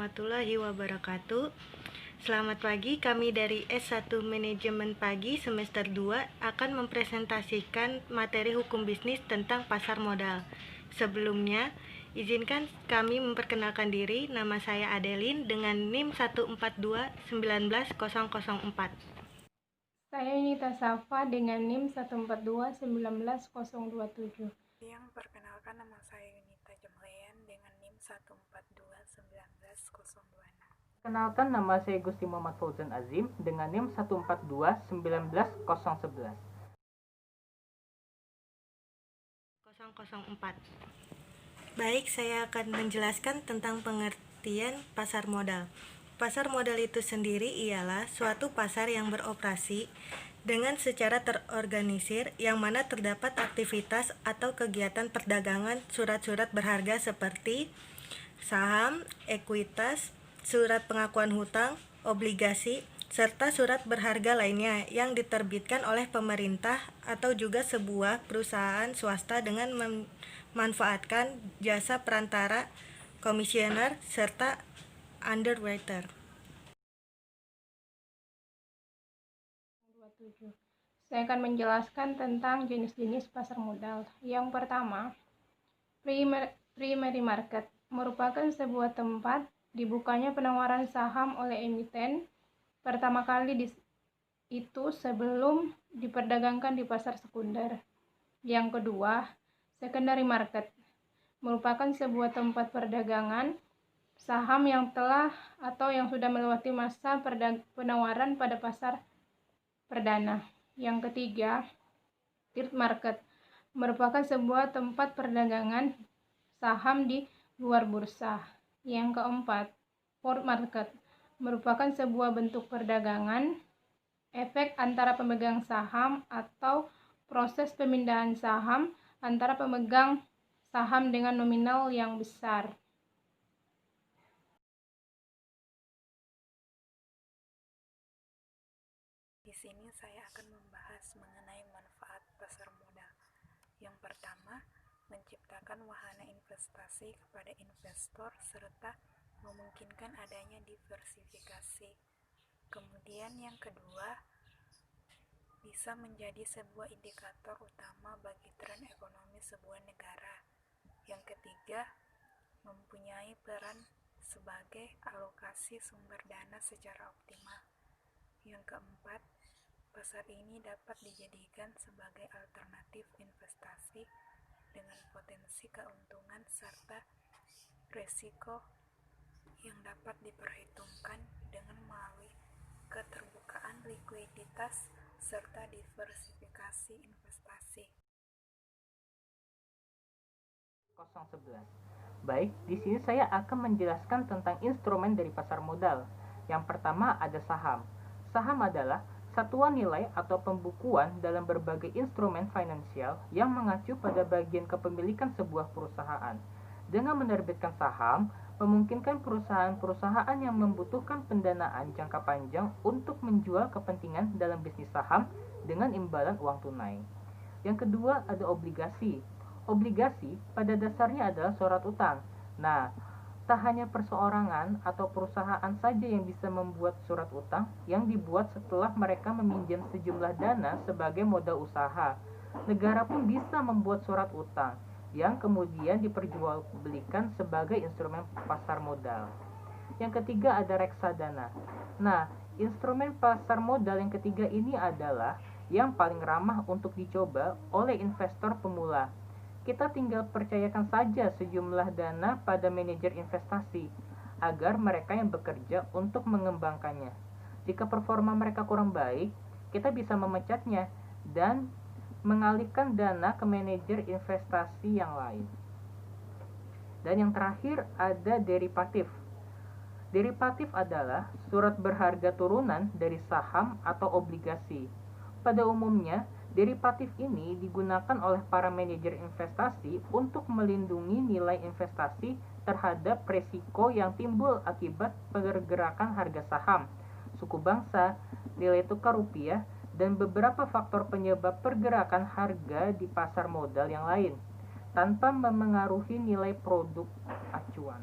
warahmatullahi wabarakatuh. Selamat pagi, kami dari S1 Manajemen Pagi semester 2 akan mempresentasikan materi hukum bisnis tentang pasar modal. Sebelumnya, izinkan kami memperkenalkan diri. Nama saya Adeline dengan NIM 142-19004. Saya Nita Safa dengan NIM 142-19027. Yang perkenalkan, nama saya Yunita Jemlean dengan NIM 142-19026. Kenalkan, nama saya Gusti Muhammad Fauzan Azim dengan NIM 142-19011. 004. Baik, saya akan menjelaskan tentang pengertian pasar modal. Pasar modal itu sendiri ialah suatu pasar yang beroperasi dengan secara terorganisir yang mana terdapat aktivitas atau kegiatan perdagangan surat-surat berharga seperti saham, ekuitas, surat pengakuan hutang, obligasi, serta surat berharga lainnya yang diterbitkan oleh pemerintah atau juga sebuah perusahaan swasta dengan memanfaatkan jasa perantara, komisioner, serta underwriter. Saya akan menjelaskan tentang jenis-jenis pasar modal. Yang pertama, primary market merupakan sebuah tempat dibukanya penawaran saham oleh emiten pertama kali itu sebelum diperdagangkan di pasar sekunder. Yang kedua, secondary market merupakan sebuah tempat perdagangan saham yang telah atau yang sudah melewati masa penawaran pada pasar perdana. Yang ketiga, third market merupakan sebuah tempat perdagangan saham di luar bursa. Yang keempat, fourth market merupakan sebuah bentuk perdagangan efek antara pemegang saham atau proses pemindahan saham antara pemegang saham dengan nominal yang besar. Di sini saya akan membahas mengenai manfaat pasar modal. Yang pertama, menciptakan wahana investasi kepada investor serta memungkinkan adanya diversifikasi. Kemudian yang kedua, bisa menjadi sebuah indikator utama bagi tren ekonomi sebuah negara. Yang ketiga, mempunyai peran sebagai alokasi sumber dana secara optimal. Yang keempat, pasar ini dapat dijadikan sebagai alternatif investasi dengan potensi keuntungan serta risiko yang dapat diperhitungkan dengan melalui keterbukaan likuiditas serta diversifikasi investasi. 011. Baik, di sini saya akan menjelaskan tentang instrumen dari pasar modal. Yang pertama ada saham. Saham adalah satuan nilai atau pembukuan dalam berbagai instrumen finansial yang mengacu pada bagian kepemilikan sebuah perusahaan. Dengan menerbitkan saham, memungkinkan perusahaan-perusahaan yang membutuhkan pendanaan jangka panjang untuk menjual kepentingan dalam bisnis saham dengan imbalan uang tunai. Yang kedua ada obligasi. Obligasi pada dasarnya adalah surat utang. Nah, tak hanya perseorangan atau perusahaan saja yang bisa membuat surat utang yang dibuat setelah mereka meminjam sejumlah dana sebagai modal usaha. Negara pun bisa membuat surat utang yang kemudian diperjualbelikan sebagai instrumen pasar modal. Yang ketiga ada reksadana. Nah, instrumen pasar modal yang ketiga ini adalah yang paling ramah untuk dicoba oleh investor pemula. Kita tinggal percayakan saja sejumlah dana pada manajer investasi agar mereka yang bekerja untuk mengembangkannya. Jika performa mereka kurang baik, kita bisa memecatnya dan mengalihkan dana ke manajer investasi yang lain. Dan yang terakhir ada derivatif. Derivatif adalah surat berharga turunan dari saham atau obligasi. Pada umumnya, derivatif ini digunakan oleh para manajer investasi untuk melindungi nilai investasi terhadap risiko yang timbul akibat pergerakan harga saham, suku bangsa, nilai tukar rupiah, dan beberapa faktor penyebab pergerakan harga di pasar modal yang lain, tanpa memengaruhi nilai produk acuan.